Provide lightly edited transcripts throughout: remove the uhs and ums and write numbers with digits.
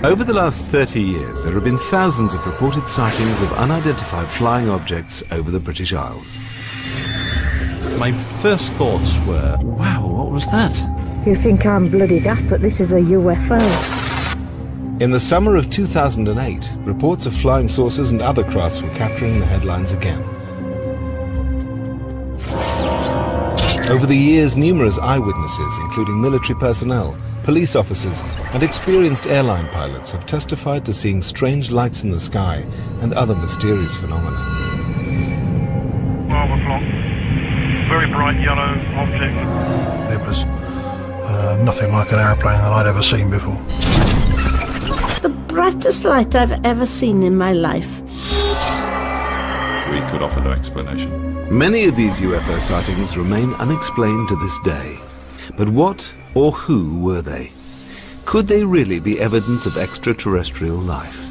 Over the last 30 years, there have been thousands of reported sightings of unidentified flying objects over the British Isles. My first thoughts were, wow, what was that? You think I'm bloody daft, but this is a UFO. In the summer of 2008, reports of flying saucers and other crafts were capturing the headlines again. Over the years, numerous eyewitnesses, including military personnel, police officers and experienced airline pilots, have testified to seeing strange lights in the sky and other mysterious phenomena. Marble flock, very bright yellow object. It was nothing like an aeroplane that I'd ever seen before. It's the brightest light I've ever seen in my life. We could offer no explanation. Many of these UFO sightings remain unexplained to this day. But what or who were they? Could they really be evidence of extraterrestrial life?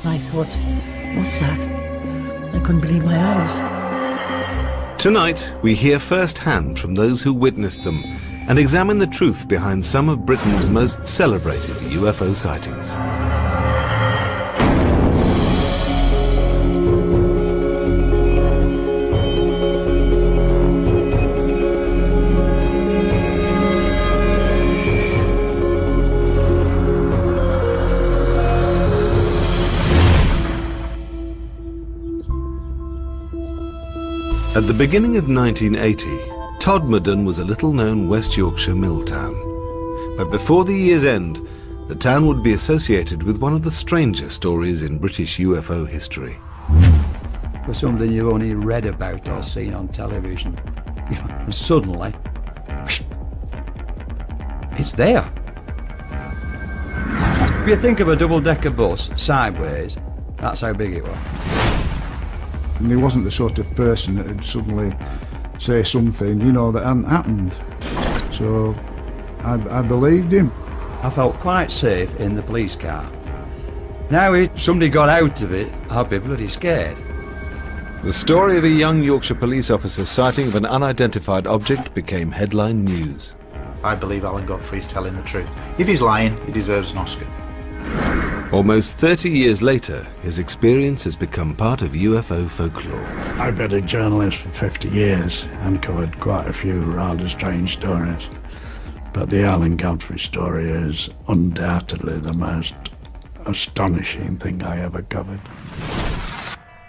I thought, what's that? I couldn't believe my eyes. Tonight, we hear firsthand from those who witnessed them and examine the truth behind some of Britain's most celebrated UFO sightings. At the beginning of 1980, Todmorden was a little-known West Yorkshire mill town. But before the year's end, the town would be associated with one of the stranger stories in British UFO history. For something you only read about or seen on television, and suddenly, it's there. If you think of a double-decker bus sideways, that's how big it was. And he wasn't the sort of person that would suddenly say something, you know, that hadn't happened. So I believed him. I felt quite safe in the police car. Now if somebody got out of it, I'd be bloody scared. The story of a young Yorkshire police officer's sighting of an unidentified object became headline news. I believe Alan Godfrey's telling the truth. If he's lying, he deserves an Oscar. Almost 30 years later, his experience has become part of UFO folklore. I've been a journalist for 50 years and covered quite a few rather strange stories. But the Alan Godfrey story is undoubtedly the most astonishing thing I ever covered.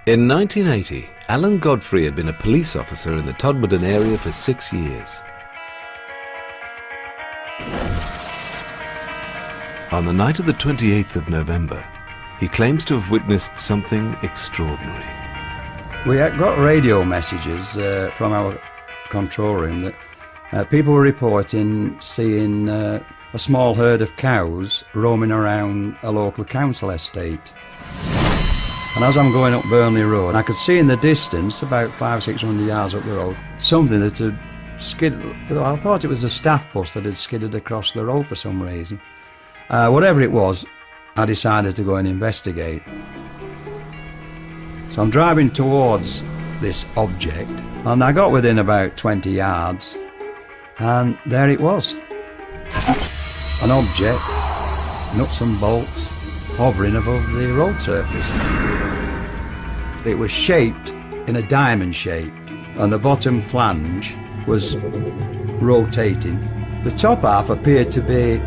In 1980, Alan Godfrey had been a police officer in the Todmorden area for 6 years. On the night of the 28th of November, he claims to have witnessed something extraordinary. We had got radio messages from our control room that people were reporting seeing a small herd of cows roaming around a local council estate. And as I'm going up Burnley Road, I could see in the distance, about 500-600 yards up the road, something that had skidded. I thought it was a staff bus that had skidded across the road for some reason. Whatever it was, I decided to go and investigate. So I'm driving towards this object, and I got within about 20 yards, and there it was. An object, nuts and bolts, hovering above the road surface. It was shaped in a diamond shape, and the bottom flange was rotating. The top half appeared to be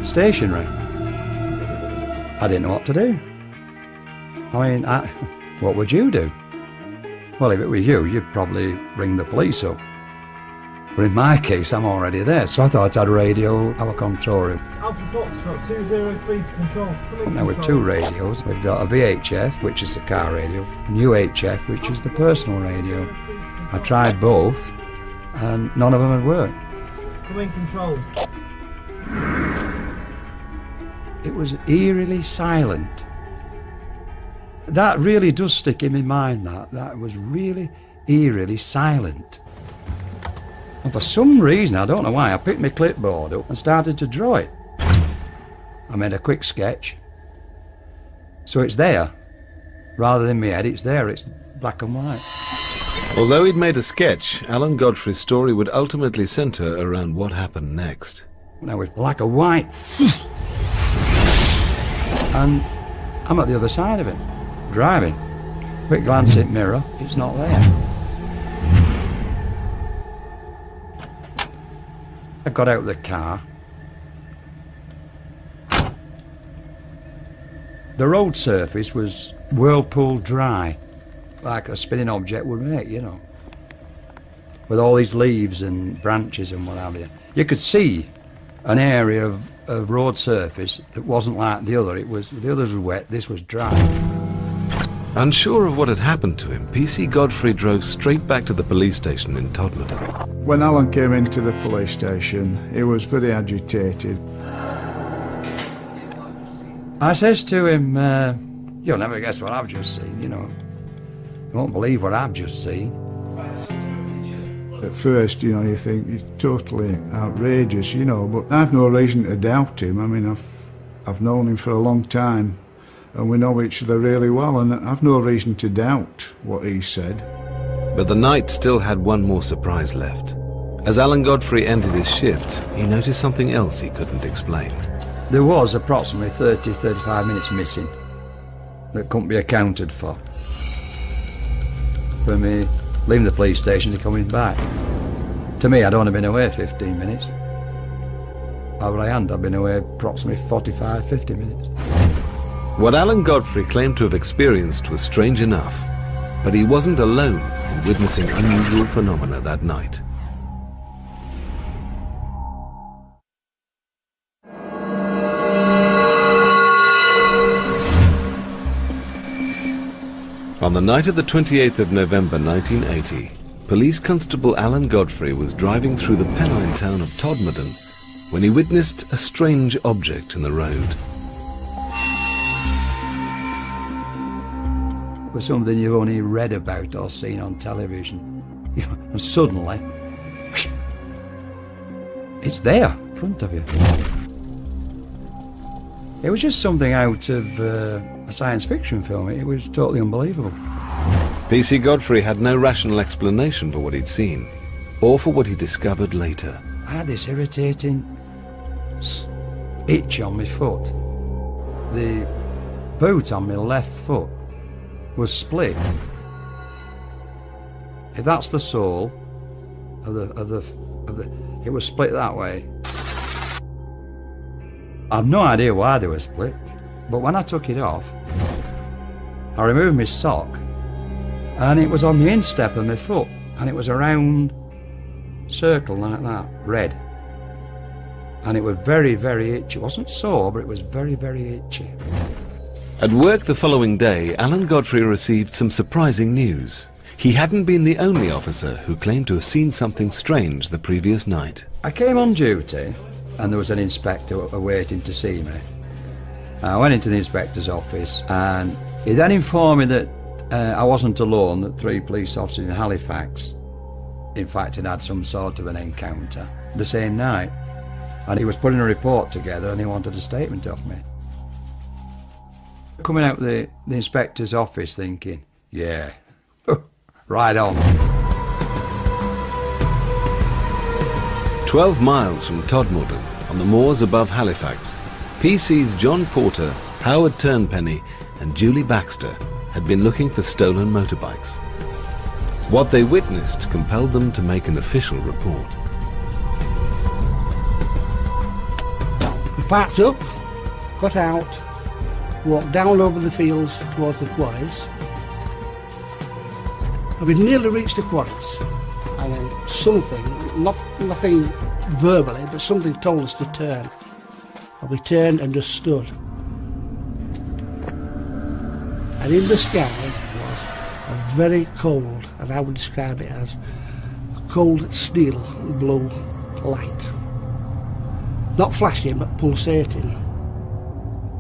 stationary. I didn't know what to do. I mean, what would you do? Well, if it were you, you'd probably ring the police up. But in my case, I'm already there, so I thought I'd radio our control room. Alpha Foxtrot 203 to control. Now with two radios, we've got a VHF, which is the car radio, and UHF, which is the personal radio. I tried both, and none of them had worked. Come in control. It was eerily silent. That really does stick in my mind, that was really eerily silent. And for some reason, I don't know why, I picked my clipboard up and started to draw it. I made a quick sketch. So it's there. Rather than my head, it's there, it's black and white. Although he'd made a sketch, Alan Godfrey's story would ultimately centre around what happened next. Now with black and white. and I'm at the other side of it, driving. Quick glance at mirror, it's not there. I got out of the car. The road surface was whirlpool dry, like a spinning object would make, you know, with all these leaves and branches and what have you. You could see an area of road surface that wasn't like the other. The others were wet, this was dry. Unsure of what had happened to him, PC Godfrey drove straight back to the police station in Todmorden. When Alan came into the police station, he was very agitated. I says to him, you'll never guess what I've just seen, you know. You won't believe what I've just seen. At first, you know, you think he's totally outrageous, you know, but I've no reason to doubt him. I mean, I've known him for a long time, and we know each other really well, and I've no reason to doubt what he said. But the night still had one more surprise left. As Alan Godfrey ended his shift, he noticed something else he couldn't explain. There was approximately 30-35 minutes missing that couldn't be accounted for. For me leaving the police station to coming back. To me, I'd only been away 15 minutes. Over I had, I'd been away approximately 45-50 minutes. What Alan Godfrey claimed to have experienced was strange enough, but he wasn't alone in witnessing unusual phenomena that night. On the night of the 28th of November 1980, Police Constable Alan Godfrey was driving through the Pennine town of Todmorden when he witnessed a strange object in the road. It was something you've only read about or seen on television. And suddenly, it's there, in front of you. It was just something out of a science fiction film. It was totally unbelievable. PC Godfrey had no rational explanation for what he'd seen, or for what he discovered later. I had this irritating itch on my foot. The boot on my left foot was split. If that's the sole of the, it was split that way. I've no idea why they were split, but when I took it off, I removed my sock, and it was on the instep of my foot, and it was a round circle like that, red. And it was very, very itchy. It wasn't sore, but it was very, very itchy. At work the following day, Alan Godfrey received some surprising news. He hadn't been the only officer who claimed to have seen something strange the previous night. I came on duty, and there was an inspector waiting to see me. I went into the inspector's office, and he then informed me that I wasn't alone, that 3 police officers in Halifax, in fact, had some sort of an encounter the same night. And he was putting a report together, and he wanted a statement off me. Coming out the inspector's office thinking, yeah, right on. 12 miles from Todmorden, on the moors above Halifax, PC's John Porter, Howard Turnpenny and Julie Baxter had been looking for stolen motorbikes. What they witnessed compelled them to make an official report. We parked up, got out, walked down over the fields towards the quarries, and we nearly reached the quarries. And then something, nothing verbally, but something told us to turn. And we turned and just stood. And in the sky was a very cold, and I would describe it as a cold steel blue light. Not flashing, but pulsating.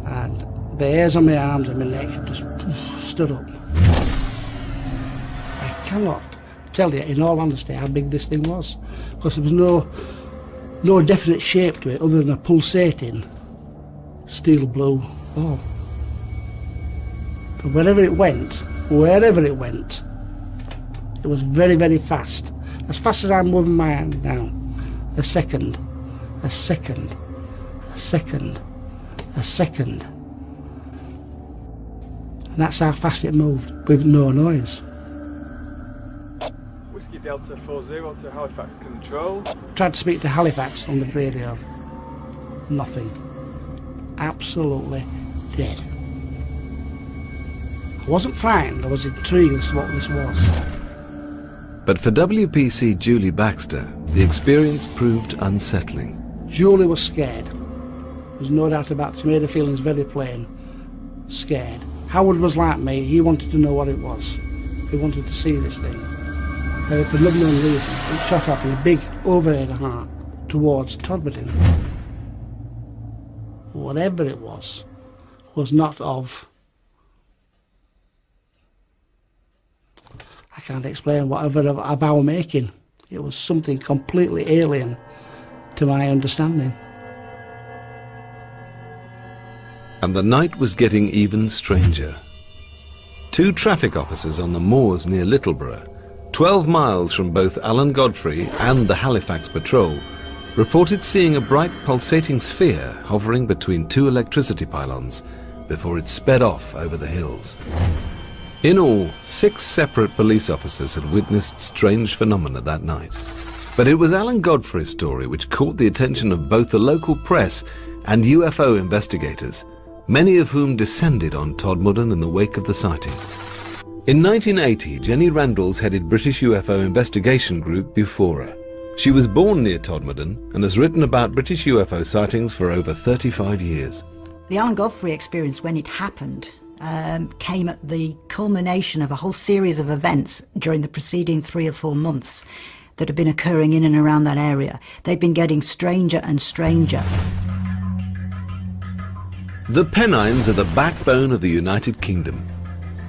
And the hairs on my arms and my neck just stood up. I cannot tell you, in all honesty, how big this thing was, because there was no definite shape to it other than a pulsating steel blue ball. But wherever it went, it was very, very fast. As fast as I'm moving my hand now. A second, a second, a second, a second. And that's how fast it moved, with no noise. Whiskey Delta 40 to Halifax Control. Tried to speak to Halifax on the radio. Nothing. Absolutely dead. I wasn't frightened, I was intrigued as to what this was. But for WPC Julie Baxter, the experience proved unsettling. Julie was scared. There's no doubt about it. She made her feelings very plain. Scared. Howard was like me. He wanted to know what it was. He wanted to see this thing. For no known reason, it shot off in a big overhead arc towards Todmorden. Whatever it was not of... I can't explain whatever of our making. It was something completely alien to my understanding. And the night was getting even stranger. 2 traffic officers on the moors near Littleborough, 12 miles from both Alan Godfrey and the Halifax patrol, reported seeing a bright pulsating sphere hovering between 2 electricity pylons before it sped off over the hills. In all, 6 separate police officers had witnessed strange phenomena that night. But it was Alan Godfrey's story which caught the attention of both the local press and UFO investigators, many of whom descended on Todmorden in the wake of the sighting. In 1980, Jenny Randalls headed British UFO investigation group Bufora. She was born near Todmorden and has written about British UFO sightings for over 35 years. The Alan Godfrey experience, when it happened, came at the culmination of a whole series of events during the preceding 3 or 4 months that had been occurring in and around that area. They've been getting stranger and stranger. The Pennines are the backbone of the United Kingdom.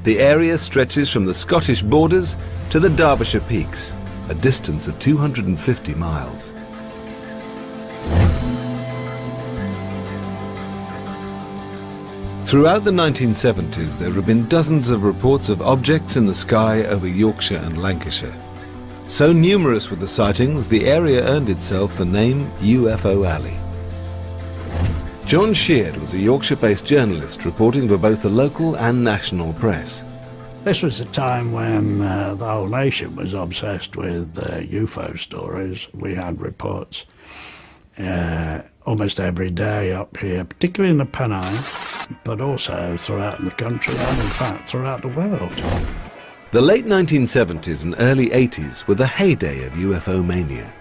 The area stretches from the Scottish borders to the Derbyshire peaks, a distance of 250 miles. Throughout the 1970s, there have been dozens of reports of objects in the sky over Yorkshire and Lancashire. So numerous were the sightings, the area earned itself the name UFO Alley. John Sheard was a Yorkshire-based journalist reporting for both the local and national press. This was a time when the whole nation was obsessed with UFO stories. We had reports almost every day up here, particularly in the Pennines, but also throughout the country and in fact throughout the world. The late 1970s and early 80s were the heyday of UFO mania.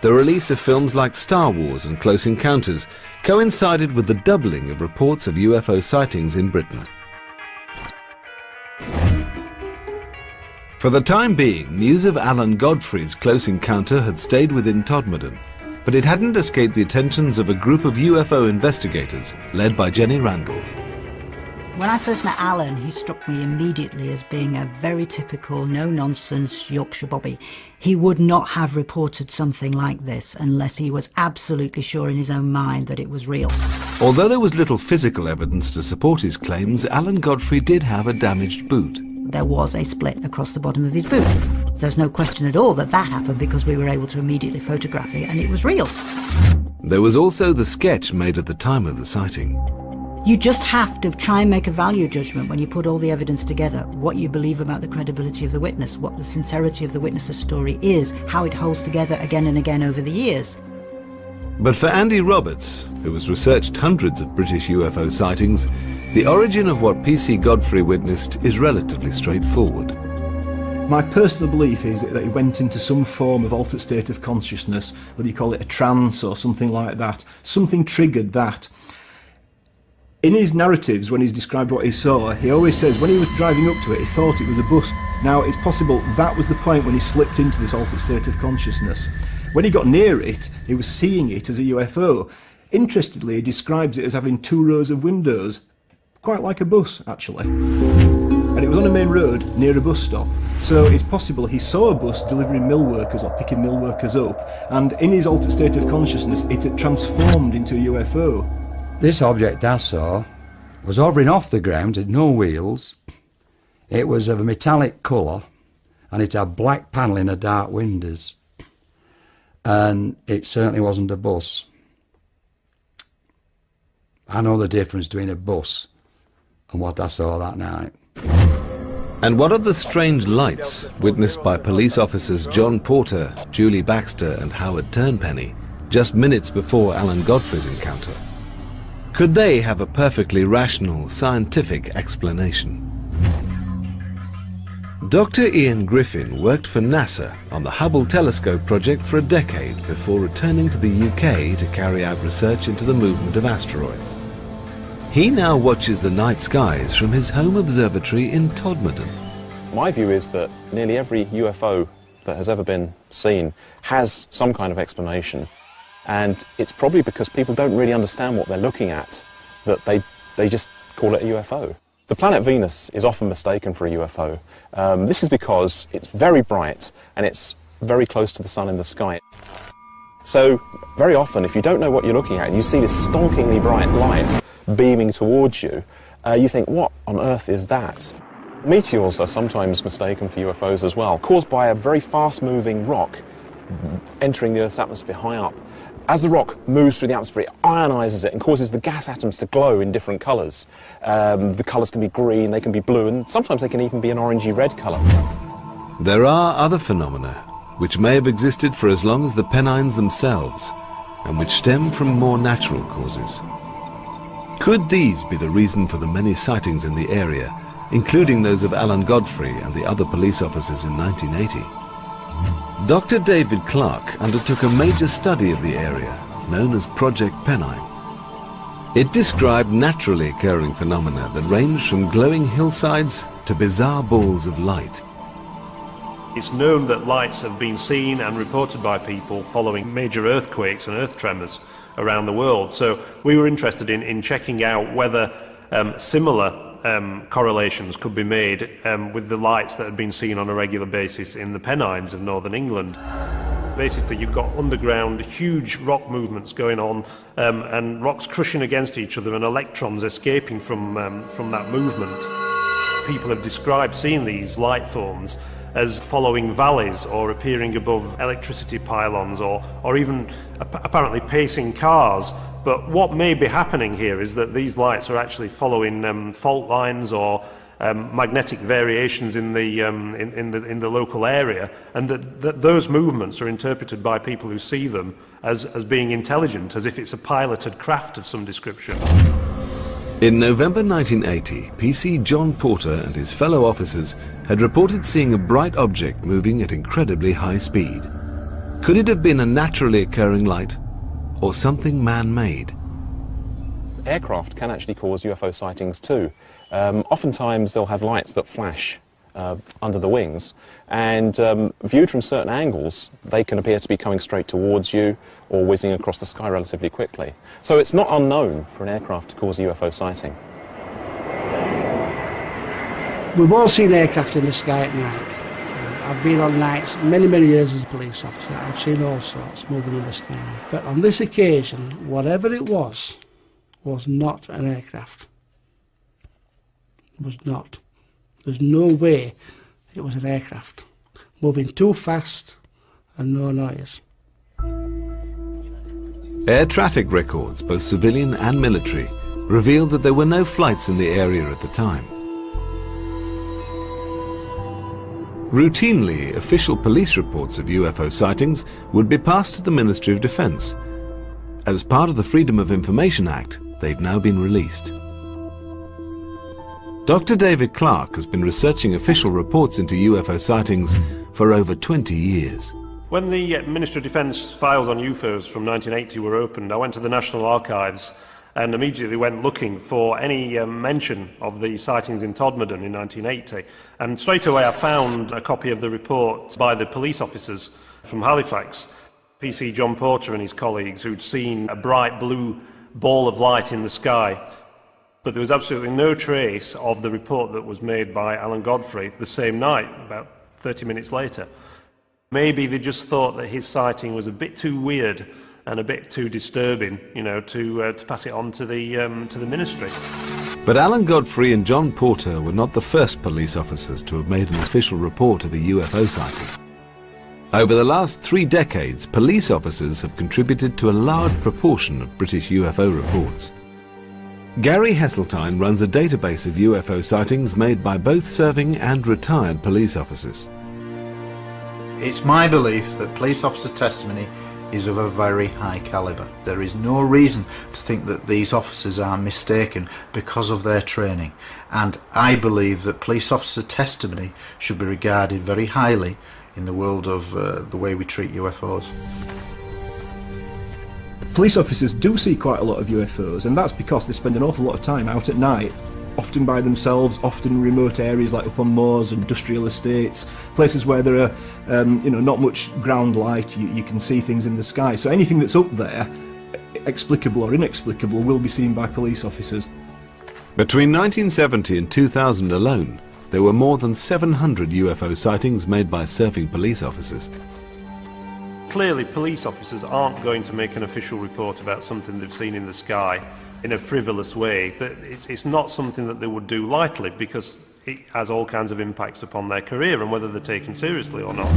The release of films like Star Wars and Close Encounters coincided with the doubling of reports of UFO sightings in Britain. For the time being, news of Alan Godfrey's close encounter had stayed within Todmorden, but it hadn't escaped the attentions of a group of UFO investigators led by Jenny Randalls. When I first met Alan, he struck me immediately as being a very typical, no-nonsense Yorkshire bobby. He would not have reported something like this unless he was absolutely sure in his own mind that it was real. Although there was little physical evidence to support his claims, Alan Godfrey did have a damaged boot. There was a split across the bottom of his boot. There's no question at all that that happened because we were able to immediately photograph it and it was real. There was also the sketch made at the time of the sighting. You just have to try and make a value judgment when you put all the evidence together, what you believe about the credibility of the witness, what the sincerity of the witness's story is, how it holds together again and again over the years. But for Andy Roberts, who has researched hundreds of British UFO sightings, the origin of what PC Godfrey witnessed is relatively straightforward. My personal belief is that he went into some form of altered state of consciousness, whether you call it a trance or something like that. Something triggered that. In his narratives, when he's described what he saw, he always says when he was driving up to it, he thought it was a bus. Now, it's possible that was the point when he slipped into this altered state of consciousness. When he got near it, he was seeing it as a UFO. Interestingly, he describes it as having 2 rows of windows, quite like a bus, actually. And it was on a main road near a bus stop. So it's possible he saw a bus delivering mill workers or picking mill workers up, and in his altered state of consciousness, it had transformed into a UFO. This object I saw was hovering off the ground, had no wheels. It was of a metallic colour and it had black panelling and dark windows. And it certainly wasn't a bus. I know the difference between a bus and what I saw that night. And what of the strange lights witnessed by police officers John Porter, Julie Baxter and Howard Turnpenny just minutes before Alan Godfrey's encounter? Could they have a perfectly rational, scientific explanation? Dr. Ian Griffin worked for NASA on the Hubble telescope project for a decade before returning to the UK to carry out research into the movement of asteroids. He now watches the night skies from his home observatory in Todmorden. My view is that nearly every UFO that has ever been seen has some kind of explanation, and it's probably because people don't really understand what they're looking at that they just call it a UFO. The planet Venus is often mistaken for a UFO. This is because it's very bright and it's very close to the sun in the sky. So very often, if you don't know what you're looking at and you see this stonkingly bright light beaming towards you, you think, what on earth is that? Meteors are sometimes mistaken for UFOs as well, caused by a very fast-moving rock entering the Earth's atmosphere high up. As the rock moves through the atmosphere, it ionizes it and causes the gas atoms to glow in different colours. The colours can be green, they can be blue, and sometimes they can even be an orangey-red colour. There are other phenomena which may have existed for as long as the Pennines themselves, and which stem from more natural causes. Could these be the reason for the many sightings in the area, including those of Alan Godfrey and the other police officers in 1980? Dr. David Clark undertook a major study of the area, known as Project Pennine. It described naturally occurring phenomena that ranged from glowing hillsides to bizarre balls of light. It's known that lights have been seen and reported by people following major earthquakes and earth tremors around the world. So we were interested in checking out whether similar correlations could be made with the lights that had been seen on a regular basis in the Pennines of northern England. Basically, you've got underground huge rock movements going on and rocks crushing against each other and electrons escaping from that movement. People have described seeing these light forms as following valleys or appearing above electricity pylons or even apparently pacing cars. But what may be happening here is that these lights are actually following fault lines or magnetic variations in the local area, and that those movements are interpreted by people who see them as being intelligent, as if it's a piloted craft of some description. In November 1980, PC John Porter and his fellow officers had reported seeing a bright object moving at incredibly high speed. Could it have been a naturally occurring light or something man-made? Aircraft can actually cause UFO sightings too. Oftentimes they'll have lights that flash under the wings, and viewed from certain angles they can appear to be coming straight towards you or whizzing across the sky relatively quickly. So it's not unknown for an aircraft to cause a UFO sighting. We've all seen aircraft in the sky at night. I've been on nights many years as a police officer. I've seen all sorts moving in the sky. But on this occasion, whatever it was not an aircraft. It was not. There's no way it was an aircraft. Moving too fast and no noise. Air traffic records, both civilian and military, revealed that there were no flights in the area at the time. Routinely, official police reports of UFO sightings would be passed to the Ministry of Defence. As part of the Freedom of Information Act, they've now been released. Dr. David Clark has been researching official reports into UFO sightings for over 20 years. When the Ministry of Defence files on UFOs from 1980 were opened, I went to the National Archives and immediately went looking for any mention of the sightings in Todmorden in 1980. And straight away I found a copy of the report by the police officers from Halifax, PC John Porter and his colleagues, who'd seen a bright blue ball of light in the sky. But there was absolutely no trace of the report that was made by Alan Godfrey the same night, about 30 minutes later. Maybe they just thought that his sighting was a bit too weird and a bit too disturbing, you know, to pass it on to the ministry. But Alan Godfrey and John Porter were not the first police officers to have made an official report of a UFO sighting. Over the last 3 decades, police officers have contributed to a large proportion of British UFO reports. Gary Heseltine runs a database of UFO sightings made by both serving and retired police officers. It's my belief that police officer testimony is of a very high calibre. There is no reason to think that these officers are mistaken because of their training, and I believe that police officer testimony should be regarded very highly in the world of the way we treat UFOs. Police officers do see quite a lot of UFOs, and that's because they spend an awful lot of time out at night, often by themselves, often in remote areas like up on moors, industrial estates, places where there are not much ground light. You can see things in the sky, so anything that's up there, explicable or inexplicable, will be seen by police officers. Between 1970 and 2000 alone, there were more than 700 UFO sightings made by serving police officers. Clearly, police officers aren't going to make an official report about something they've seen in the sky in a frivolous way. It's not something that they would do lightly, because it has all kinds of impacts upon their career and whether they're taken seriously or not.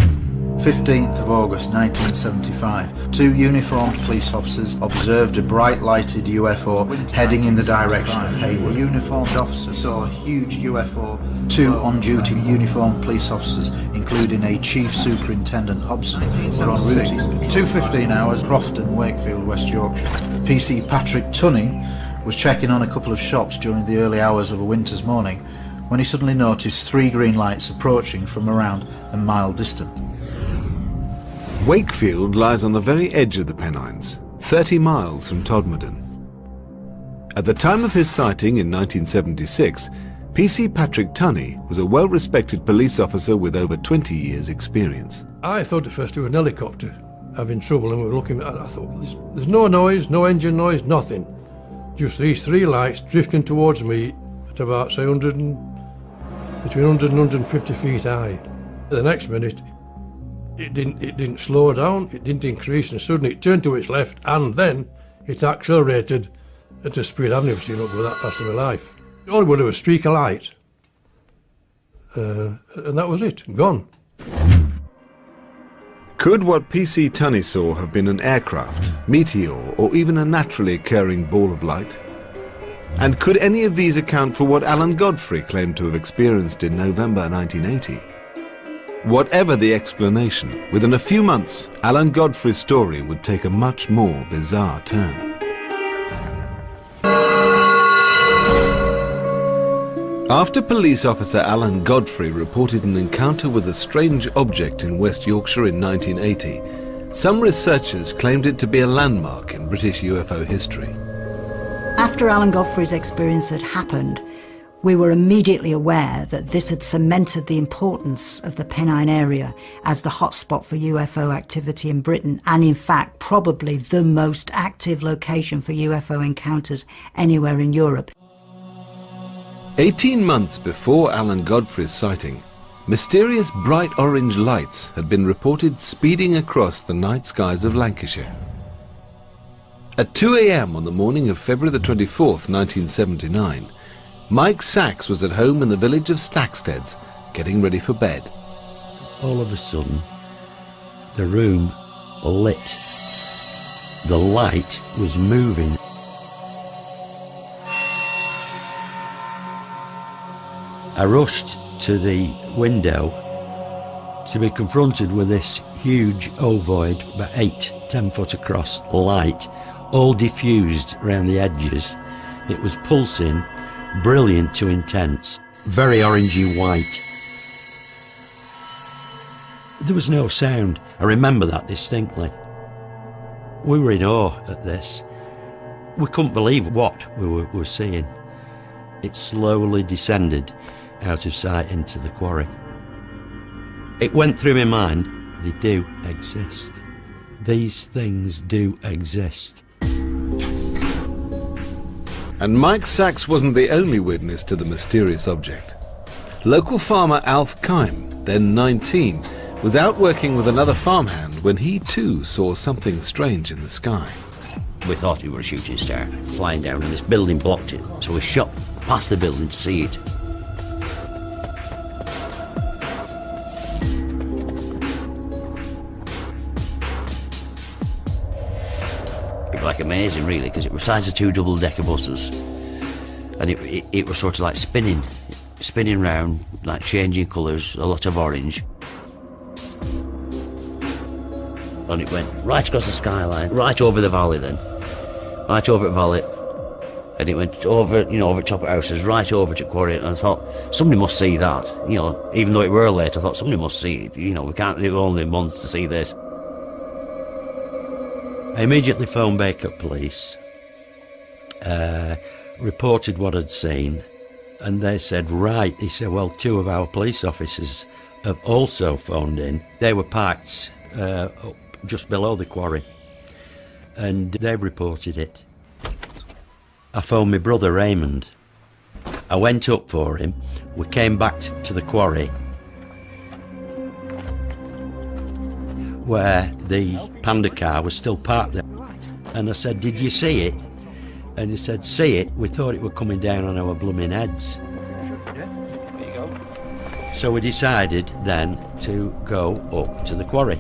15th of August 1975, 2 uniformed police officers observed a bright lighted UFO heading in the direction of Hayward. A uniformed officer saw a huge UFO. 2 on-duty uniformed police officers, including a Chief Superintendent Hobson, were en route. 2:15 hours, Crofton, Wakefield, West Yorkshire. PC Patrick Tunney was checking on a couple of shops during the early hours of a winter's morning when he suddenly noticed 3 green lights approaching from around a mile distant. Wakefield lies on the very edge of the Pennines, 30 miles from Todmorden. At the time of his sighting in 1976, PC Patrick Tunney was a well-respected police officer with over 20 years' experience. I thought at first it was an helicopter having trouble, and we were looking at it. I thought, there's no noise, no engine noise, nothing. Just these 3 lights drifting towards me at about, say, between 100 and 150 feet high. The next minute, it didn't slow down, it didn't increase, and suddenly it turned to its left, and then it accelerated at a speed I've never seen it go that fast in my life. All it was a streak of light, and that was it, gone. Could what PC Tunney saw have been an aircraft, meteor, or even a naturally occurring ball of light? And could any of these account for what Alan Godfrey claimed to have experienced in November 1980? Whatever the explanation, within a few months, Alan Godfrey's story would take a much more bizarre turn. After police officer Alan Godfrey reported an encounter with a strange object in West Yorkshire in 1980, some researchers claimed it to be a landmark in British UFO history. After Alan Godfrey's experience had happened, we were immediately aware that this had cemented the importance of the Pennine area as the hotspot for UFO activity in Britain, and in fact probably the most active location for UFO encounters anywhere in Europe. 18 months before Alan Godfrey's sighting, mysterious bright orange lights had been reported speeding across the night skies of Lancashire. At 2 a.m. on the morning of February the 24th, 1979, Mike Sachs was at home in the village of Stacksteads, getting ready for bed. All of a sudden, the room lit. The light was moving. I rushed to the window to be confronted with this huge ovoid, about 8-10 foot across, light, all diffused around the edges. It was pulsing, brilliant to intense, very orangey white. There was no sound. I remember that distinctly. We were in awe at this. We couldn't believe what we were seeing. It slowly descended out of sight into the quarry. It went through my mind, they do exist. These things do exist. And Mike Sachs wasn't the only witness to the mysterious object. Local farmer Alf Kime, then 19, was out working with another farmhand when he too saw something strange in the sky. We thought we were a shooting star flying down, and this building blocked it, so we shot past the building to see it. It was like amazing, really, because it was the size of 2 double-decker buses. and it was sort of like spinning round, like changing colours, a lot of orange. And it went right across the skyline, right over the valley then. Right over the valley. And it went over, you know, over top of houses, right over to quarry. And I thought, somebody must see that. You know, even though it were late, I thought somebody must see it. You know, we can't, there were only months to see this. I immediately phoned Baker Police, reported what I'd seen, and they said, right. He said, well, 2 of our police officers have also phoned in. They were parked up just below the quarry, and they reported it. I phoned my brother Raymond. I went up for him. We came back to the quarry where the Panda car was still parked there. And I said, did you see it? And he said, see it? We thought it were coming down on our blooming heads. There you go. So we decided then to go up to the quarry.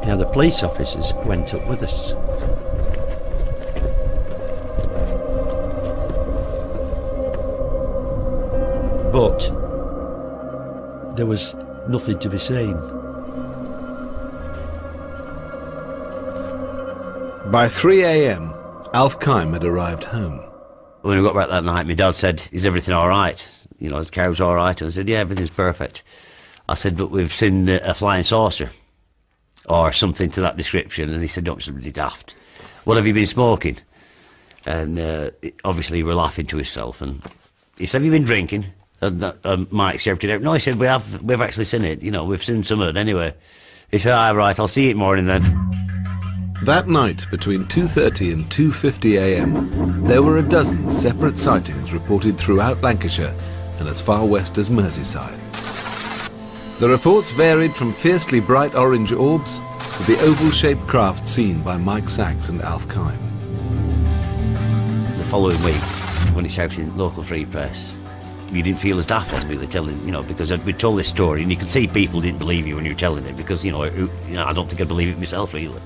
Now the police officers went up with us. But there was nothing to be seen. By 3 a.m, Alf Kime had arrived home. When we got back that night, my dad said, is everything all right? You know, the cow's all right? And I said, yeah, everything's perfect. I said, but we've seen a flying saucer or something to that description. And he said, don't be somebody daft. What have you been smoking? And obviously he was laughing to himself. And he said, have you been drinking? And Mike shouted out, no, he said, we've actually seen it. You know, we've seen some of it anyway. He said, all right, I'll see you in the morning then. That night, between 2:30 and 2:50 a.m, there were a dozen separate sightings reported throughout Lancashire and as far west as Merseyside. The reports varied from fiercely bright orange orbs to the oval-shaped craft seen by Mike Sachs and Alf Kime. The following week, when he shouted in local free press, you didn't feel as daft as really telling, you know, because we told this story and you could see people didn't believe you when you were telling it, because, you know, I don't think I'd believe it myself, really.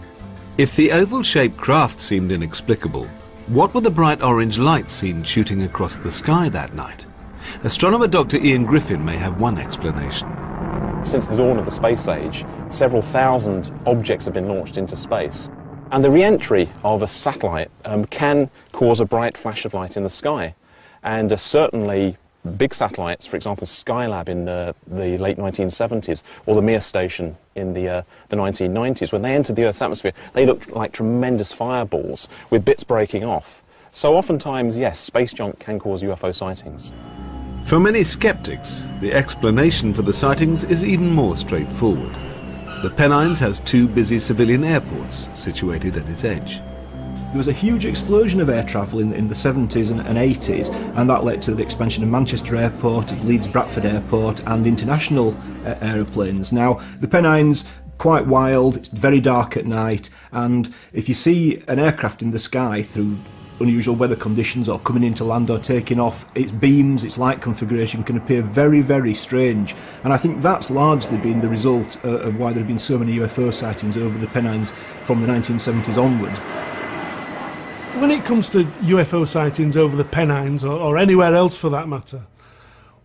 If the oval-shaped craft seemed inexplicable, what were the bright orange lights seen shooting across the sky that night? Astronomer Dr. Ian Griffin may have one explanation. Since the dawn of the space age, several thousand objects have been launched into space. And the re-entry of a satellite can cause a bright flash of light in the sky. And certainly big satellites, for example Skylab in the late 1970s, or the Mir station in the 1990s, when they entered the Earth's atmosphere, they looked like tremendous fireballs with bits breaking off. So oftentimes, yes, space junk can cause UFO sightings. For many skeptics, the explanation for the sightings is even more straightforward. The Pennines has 2 busy civilian airports situated at its edge. There was a huge explosion of air travel in the 70s and 80s, and that led to the expansion of Manchester Airport, of Leeds Bradford Airport, and international aeroplanes. Now, the Pennines, quite wild, it's very dark at night, and if you see an aircraft in the sky through unusual weather conditions or coming into land or taking off, its beams, its light configuration can appear very, very strange. And I think that's largely been the result of why there have been so many UFO sightings over the Pennines from the 1970s onwards. When it comes to UFO sightings over the Pennines, or anywhere else for that matter,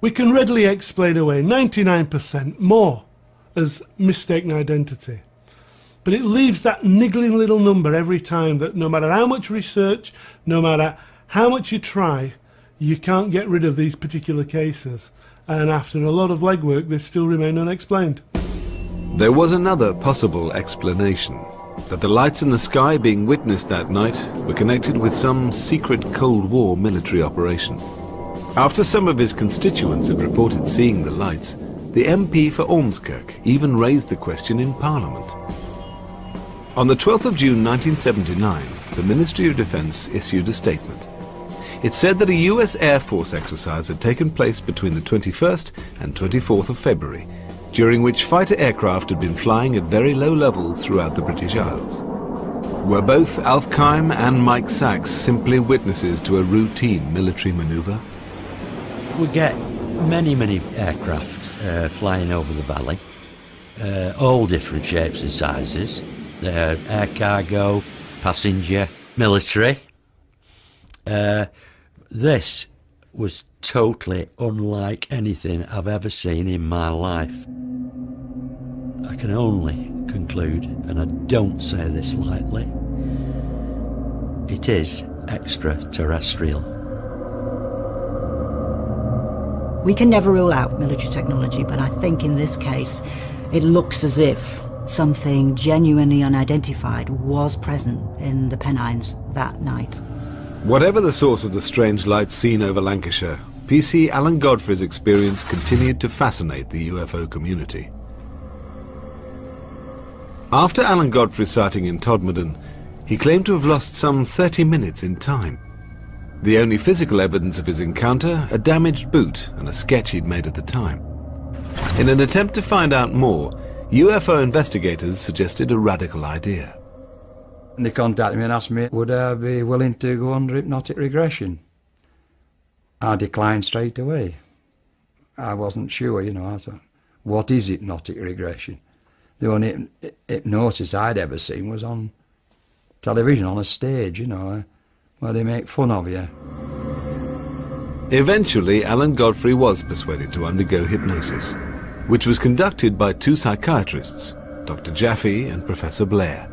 we can readily explain away 99% more as mistaken identity. But it leaves that niggling little number every time that no matter how much research, no matter how much you try, you can't get rid of these particular cases. And after a lot of legwork, they still remain unexplained. There was another possible explanation, that the lights in the sky being witnessed that night were connected with some secret Cold War military operation. After some of his constituents had reported seeing the lights, the MP for Ormskirk even raised the question in Parliament. On the 12th of June 1979, the Ministry of Defence issued a statement. It said that a US Air Force exercise had taken place between the 21st and 24th of February, during which fighter aircraft had been flying at very low levels throughout the British Isles. Were both Alf Kime and Mike Sachs simply witnesses to a routine military manoeuvre? We get many aircraft flying over the valley, all different shapes and sizes, air cargo, passenger, military. This was totally unlike anything I've ever seen in my life. I can only conclude, and I don't say this lightly, it is extraterrestrial. We can never rule out military technology, but I think in this case it looks as if something genuinely unidentified was present in the Pennines that night. Whatever the source of the strange lights seen over Lancashire, PC Alan Godfrey's experience continued to fascinate the UFO community. After Alan Godfrey's sighting in Todmorden, he claimed to have lost some 30 minutes in time. The only physical evidence of his encounter, a damaged boot and a sketch he'd made at the time. In an attempt to find out more, UFO investigators suggested a radical idea. And they contacted me and asked me, would I be willing to go under hypnotic regression? I declined straight away. I wasn't sure, you know. I thought, what is hypnotic regression? The only hypnosis I'd ever seen was on television, on a stage, you know, where they make fun of you. Eventually, Alan Godfrey was persuaded to undergo hypnosis, which was conducted by two psychiatrists, Dr. Jaffe and Professor Blair.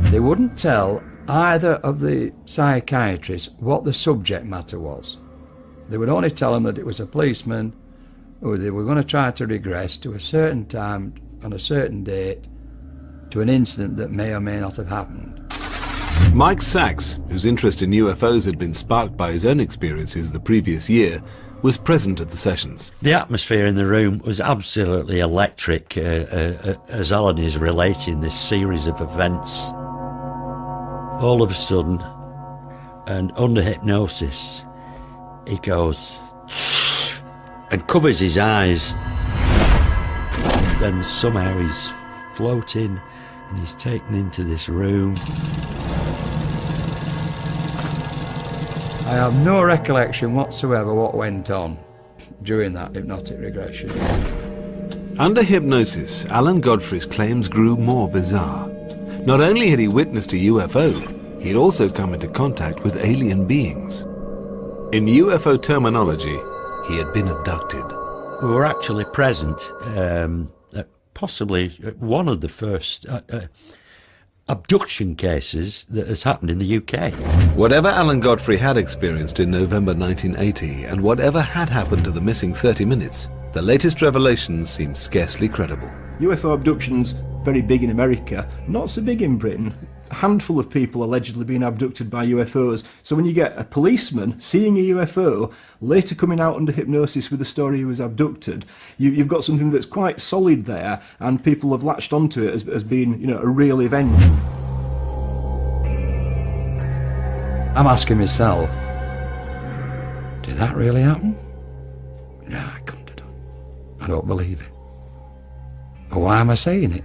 They wouldn't tell either of the psychiatrists what the subject matter was. They would only tell them that it was a policeman who they were going to try to regress to a certain time on a certain date to an incident that may or may not have happened. Mike Sachs, whose interest in UFOs had been sparked by his own experiences the previous year, was present at the sessions. The atmosphere in the room was absolutely electric as Alan is relating this series of events. All of a sudden, and under hypnosis, he goes and covers his eyes. And then somehow he's floating and he's taken into this room. I have no recollection whatsoever what went on during that hypnotic regression. Under hypnosis, Alan Godfrey's claims grew more bizarre. Not only had he witnessed a UFO, he had also come into contact with alien beings. In UFO terminology, he had been abducted. We were actually present at possibly one of the first abduction cases that has happened in the UK. Whatever Alan Godfrey had experienced in November 1980, and whatever had happened to the missing 30 minutes, the latest revelations seem scarcely credible. UFO abductions, very big in America, not so big in Britain. A handful of people allegedly being abducted by UFOs. So when you get a policeman seeing a UFO, later coming out under hypnosis with the story he was abducted, you've got something that's quite solid there, and people have latched onto it as being, you know, a real event. I'm asking myself, did that really happen? No, I couldn't have done. I don't believe it. But why am I saying it?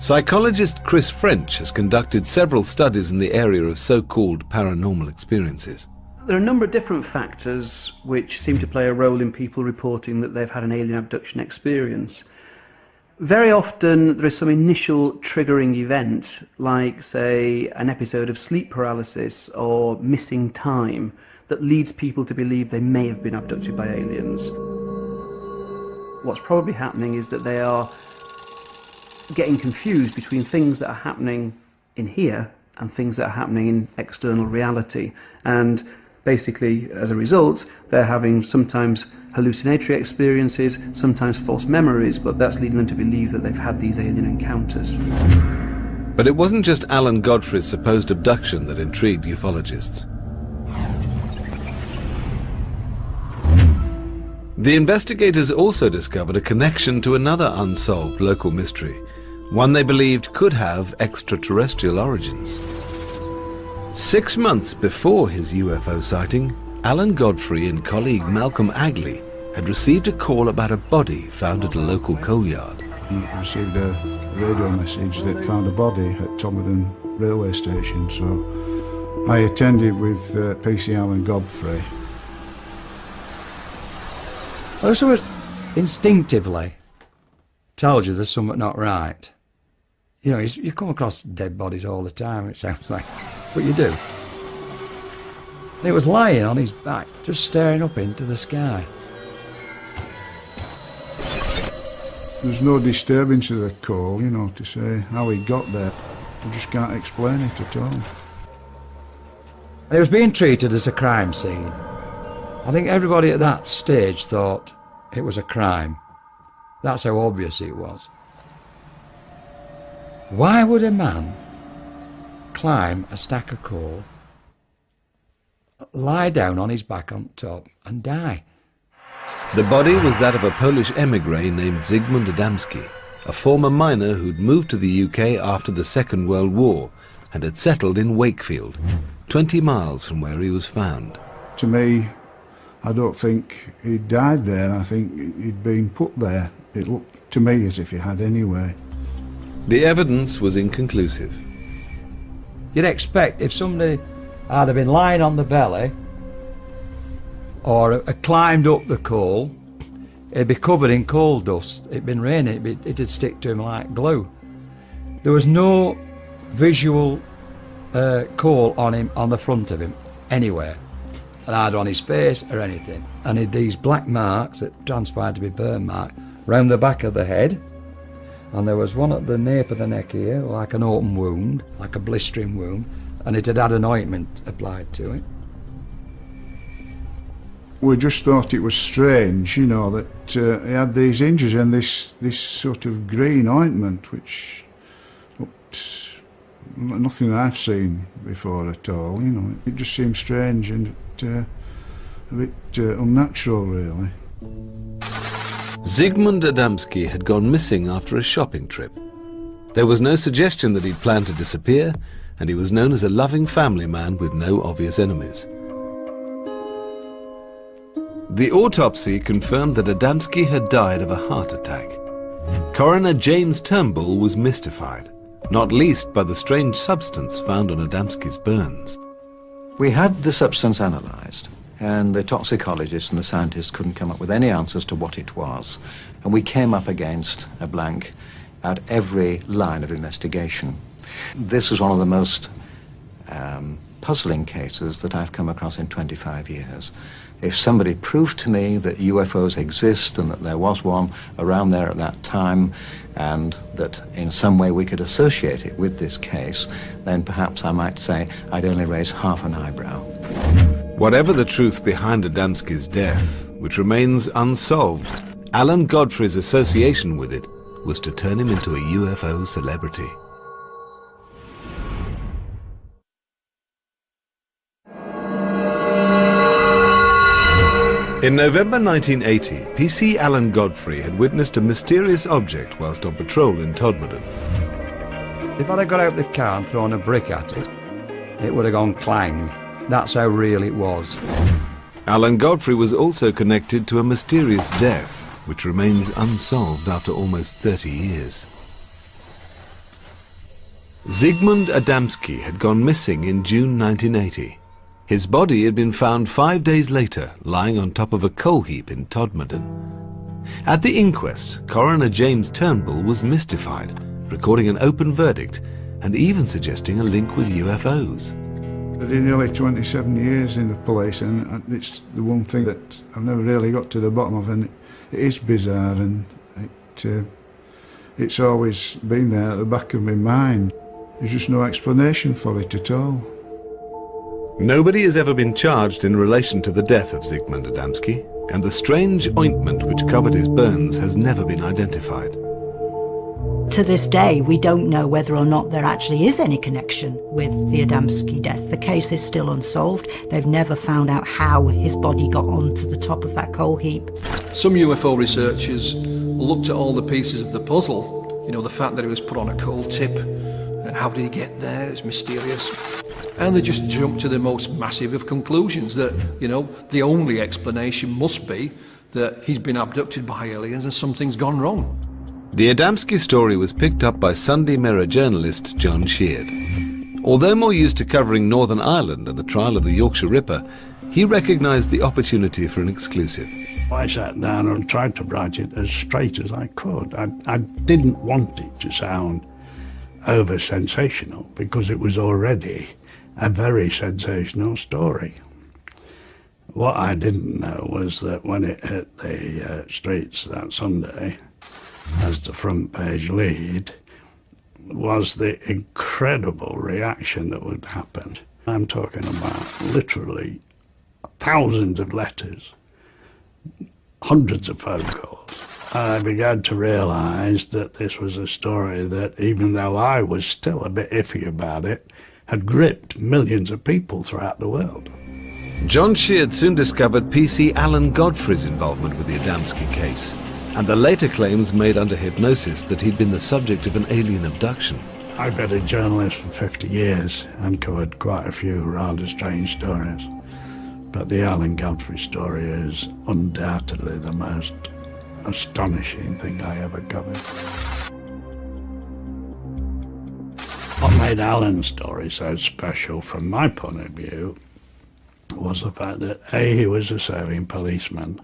Psychologist Chris French has conducted several studies in the area of so-called paranormal experiences. There are a number of different factors which seem to play a role in people reporting that they've had an alien abduction experience. Very often there is some initial triggering event, like, say, an episode of sleep paralysis or missing time, that leads people to believe they may have been abducted by aliens. What's probably happening is that they are getting confused between things that are happening in here and things that are happening in external reality. And basically, as a result, they're having sometimes hallucinatory experiences, sometimes false memories, but that's leading them to believe that they've had these alien encounters. But it wasn't just Alan Godfrey's supposed abduction that intrigued ufologists. The investigators also discovered a connection to another unsolved local mystery, one they believed could have extraterrestrial origins. 6 months before his UFO sighting, Alan Godfrey and colleague Malcolm Agley had received a call about a body found at a local coal yard. He received a radio message that found a body at Todmorden railway station, so I attended with PC Alan Godfrey. Also, instinctively tells you there's something not right. You know, you come across dead bodies all the time, it sounds like, but you do. He was lying on his back, just staring up into the sky. There's no disturbance of the call, you know, to say how he got there. You just can't explain it at all. It was being treated as a crime scene. I think everybody at that stage thought it was a crime. That's how obvious it was. Why would a man climb a stack of coal, lie down on his back on top and die? The body was that of a Polish émigré named Zygmunt Adamski, a former miner who'd moved to the UK after the Second World War and had settled in Wakefield, 20 miles from where he was found. To me, I don't think he'd died there. I think he'd been put there. It looked to me as if he had anyway. The evidence was inconclusive. You'd expect if somebody had been lying on the belly or climbed up the coal, it'd be covered in coal dust. It'd been raining, it'd stick to him like glue. There was no visual coal on him, on the front of him, anywhere, and either on his face or anything. And he had these black marks that transpired to be burn marks round the back of the head, and there was one at the nape of the neck here, like an open wound, like a blistering wound, and it had had an ointment applied to it. We just thought it was strange, you know, that he had these injuries and this sort of green ointment, which looked nothing I've seen before at all, you know. It just seemed strange and a bit unnatural, really. Zygmunt Adamski had gone missing after a shopping trip. There was no suggestion that he'd planned to disappear, and he was known as a loving family man with no obvious enemies. The autopsy confirmed that Adamski had died of a heart attack. Coroner James Turnbull was mystified, not least by the strange substance found on Adamski's burns. We had the substance analysed, and the toxicologists and the scientists couldn't come up with any answers to what it was. And we came up against a blank at every line of investigation. This was one of the most puzzling cases that I've come across in 25 years. If somebody proved to me that UFOs exist and that there was one around there at that time, and that in some way we could associate it with this case, then perhaps I might say I'd only raise half an eyebrow. Whatever the truth behind Adamski's death, which remains unsolved, Alan Godfrey's association with it was to turn him into a UFO celebrity. In November 1980, PC Alan Godfrey had witnessed a mysterious object whilst on patrol in Todmorden. If I'd have got out the car and thrown a brick at it, it would have gone clang. That's how real it was. Alan Godfrey was also connected to a mysterious death, which remains unsolved after almost 30 years. Zygmunt Adamski had gone missing in June 1980. His body had been found 5 days later, lying on top of a coal heap in Todmorden. At the inquest, Coroner James Turnbull was mystified, recording an open verdict and even suggesting a link with UFOs. I did nearly 27 years in the police, and it's the one thing that I've never really got to the bottom of, and it is bizarre, and it's always been there at the back of my mind. There's just no explanation for it at all. Nobody has ever been charged in relation to the death of Zygmunt Adamski, and the strange ointment which covered his burns has never been identified. To this day, we don't know whether or not there actually is any connection with the Adamski death. The case is still unsolved. They've never found out how his body got onto the top of that coal heap. Some UFO researchers looked at all the pieces of the puzzle. You know, the fact that he was put on a coal tip, and how did he get there? It's mysterious. And they just jumped to the most massive of conclusions that, you know, the only explanation must be that he's been abducted by aliens and something's gone wrong. The Adamski story was picked up by Sunday Mirror journalist John Sheard. Although more used to covering Northern Ireland and the trial of the Yorkshire Ripper, he recognised the opportunity for an exclusive. I sat down and tried to write it as straight as I could. I didn't want it to sound over-sensational, because it was already a very sensational story. What I didn't know was that when it hit the streets that Sunday, as the front page lead, was the incredible reaction that would happen. I'm talking about literally thousands of letters, hundreds of phone calls. I began to realise that this was a story that, even though I was still a bit iffy about it, had gripped millions of people throughout the world. John Sheard soon discovered PC Alan Godfrey's involvement with the Adamski case, and the later claims made under hypnosis that he'd been the subject of an alien abduction. I've been a journalist for 50 years and covered quite a few rather strange stories, but the Alan Godfrey story is undoubtedly the most astonishing thing I ever covered. What made Alan's story so special from my point of view was the fact that A, he was a serving policeman,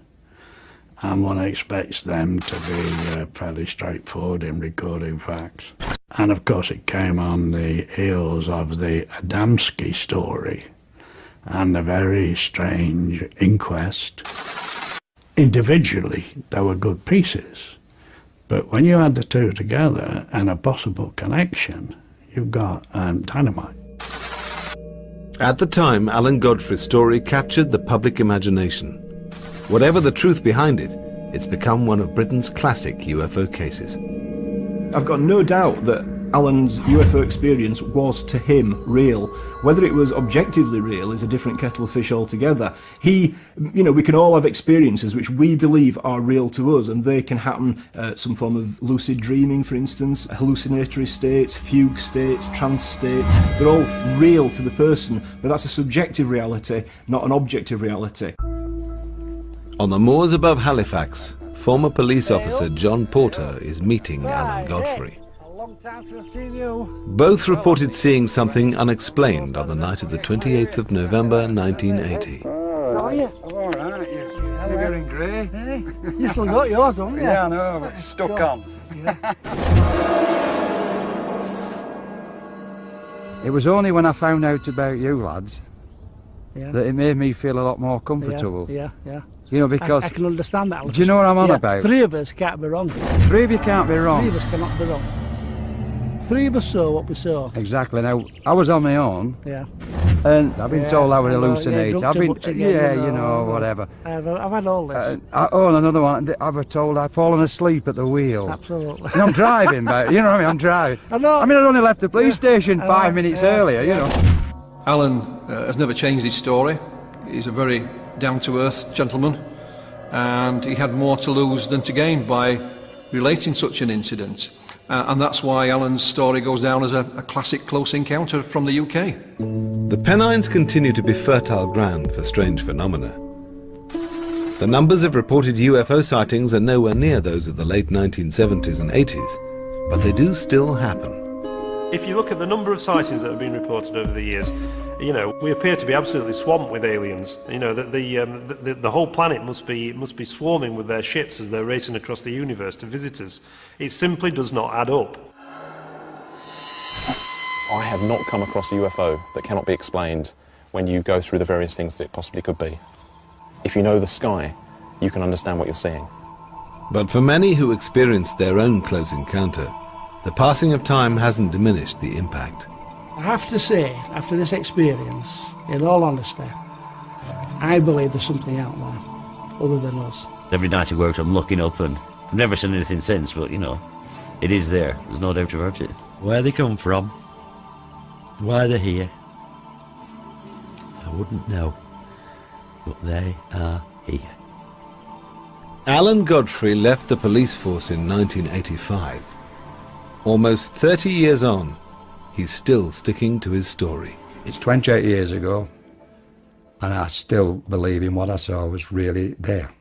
and one expects them to be fairly straightforward in recording facts. And of course it came on the heels of the Adamski story and a very strange inquest. Individually, they were good pieces, but when you add the two together and a possible connection, you've got dynamite. At the time, Alan Godfrey's story captured the public imagination. Whatever the truth behind it, it's become one of Britain's classic UFO cases. I've got no doubt that Alan's UFO experience was to him real. Whether it was objectively real is a different kettle of fish altogether. We can all have experiences which we believe are real to us, and they can happen some form of lucid dreaming, for instance, hallucinatory states, fugue states, trance states. They're all real to the person, but that's a subjective reality, not an objective reality. On the moors above Halifax, former police officer John Porter is meeting Alan Godfrey. Both reported seeing something unexplained on the night of the 28th of November 1980. How are you? I'm all right, you're getting grey. Hey, you still got yours, haven't you? Yeah, I know, but it's stuck on. It was only when I found out about you lads that it made me feel a lot more comfortable. Yeah. You know, because... I can understand that. Do you know what I'm on about? Three of us can't be wrong. Three of you can't be wrong. Three of us cannot be wrong. Three of us saw what we saw. Exactly. Now, I was on my own. Yeah. And I've been told I would I've hallucinate. been, whatever. I've had all this. And another one, I was told I'd fallen asleep at the wheel. Absolutely. And I'm driving, but you know what I mean, I'm driving. I know. I mean, I'd only left the police station 5 minutes earlier, you know. Alan has never changed his story. He's a very down-to-earth gentleman, and he had more to lose than to gain by relating such an incident. And that's why Alan's story goes down as a classic close encounter from the UK. The Pennines continue to be fertile ground for strange phenomena. The numbers of reported UFO sightings are nowhere near those of the late 1970s and 80s, but they do still happen. If you look at the number of sightings that have been reported over the years, you know, we appear to be absolutely swamped with aliens. You know, that the whole planet must be swarming with their ships as they're racing across the universe to visit us. It simply does not add up. I have not come across a UFO that cannot be explained when you go through the various things that it possibly could be. If you know the sky, you can understand what you're seeing. But for many who experienced their own close encounter, the passing of time hasn't diminished the impact. I have to say, after this experience, in all honesty, I believe there's something out there other than us. Every night I work, I'm looking up, and I've never seen anything since, but you know, it is there. There's no doubt about it. Where they come from, why they're here, I wouldn't know, but they are here. Alan Godfrey left the police force in 1985. Almost 30 years on, he's still sticking to his story. It's 28 years ago, and I still believe in what I saw was really there.